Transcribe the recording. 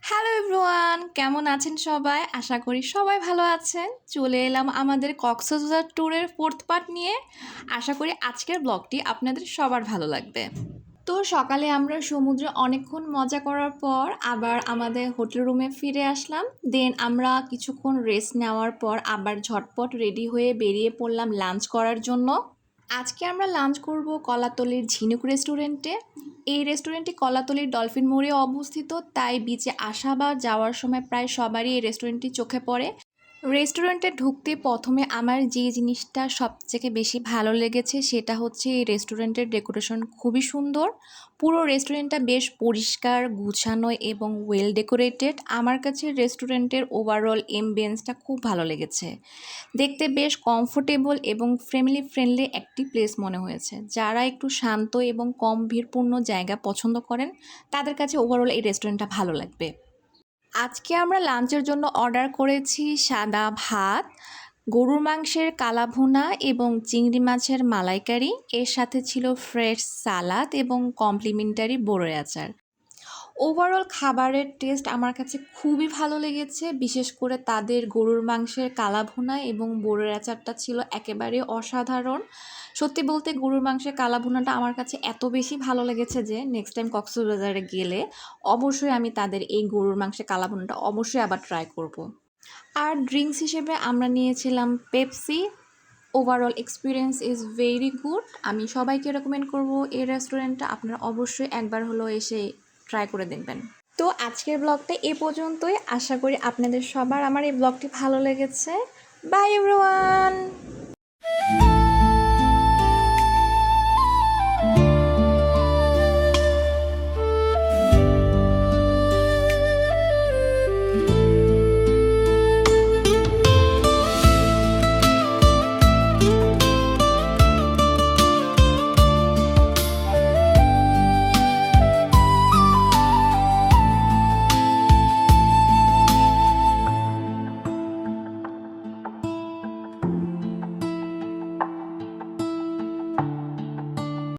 Hello everyone, কেমন আছেন সবাই? আশা করি সবাই ভালো আছেন। চলে এলাম আমাদের কক্সবাজার ট্যুরের 4th পার্ট নিয়ে। আশা করি আজকের ব্লগটি আপনাদের সবার ভালো লাগবে। তো সকালে আমরা সমুদ্রে অনেকক্ষণ মজা করার পর আবার আমাদের হোটেল রুমে ফিরে আসলাম। দেন আমরা কিছুক্ষণ রেস্ট নেওয়ার পর আবার ঝটপট রেডি হয়ে বেরিয়ে পড়লাম লাঞ্চ করার জন্য। আজকে আমরা লাঞ্চ করব কলাতলির ঝিনুক রেস্টুরেন্টে। এই রেস্টুরেন্টটি কলাতলির ডলফিন মোড়ে অবস্থিত, তাই বিচে আসা বা যাওয়ার সময় প্রায় সবারই এই রেস্টুরেন্টটি চোখে পড়ে। রেস্টুরেন্টে ঢুকতে প্রথমে আমার যে জিনিসটা সবথেকে বেশি ভালো লেগেছে সেটা হচ্ছে এই রেস্টুরেন্টের ডেকোরেশন খুবই সুন্দর। পুরো রেস্টুরেন্টটা বেশ পরিষ্কার, গুছানো এবং ওয়েল ডেকোরেটেড। আমার কাছে রেস্টুরেন্টের ওভারঅল এমবিয়েন্সটা খুব ভালো লেগেছে। দেখতে বেশ কমফোর্টেবল এবং ফ্যামিলি ফ্রেন্ডলি একটি প্লেস মনে হয়েছে। যারা একটু শান্ত এবং কম ভিড়পূর্ণ জায়গা পছন্দ করেন তাদের কাছে ওভারঅল এই রেস্টুরেন্টটা ভালো লাগবে। আজকে আমরা লাঞ্চের জন্য অর্ডার করেছি সাদা ভাত, গরুর মাংসের কালাভুনা এবং চিংড়ি মাছের মালাইকারি। এর সাথে ছিল ফ্রেশ সালাদ এবং কমপ্লিমেন্টারি বড়ই আচার। ওভারঅল খাবারের টেস্ট আমার কাছে খুবই ভালো লেগেছে। বিশেষ করে তাদের গরুর মাংসের কালাভুনা এবং বড়ের আচারটা ছিল একেবারে অসাধারণ। সত্যি বলতে গরুর মাংসের কালাভুনাটা আমার কাছে এত বেশি ভালো লেগেছে যে নেক্সট টাইম কক্সবাজারে গেলে অবশ্যই আমি তাদের এই গরুর মাংসের কালাভুনাটা অবশ্যই আবার ট্রাই করব। আর ড্রিঙ্কস হিসেবে আমরা নিয়েছিলাম Pepsi. Overall experience is very good. আমি সবাইকে রেকমেন্ড করব এই রেস্টুরেন্টটা আপনারা অবশ্যই একবার হলো এসে ট্রাই করে দেখবেন। তো আজকের ব্লগটা এ পর্যন্তই। আশা করি আপনাদের সবার আমার এই ব্লগটি ভালো লেগেছে। By everyone.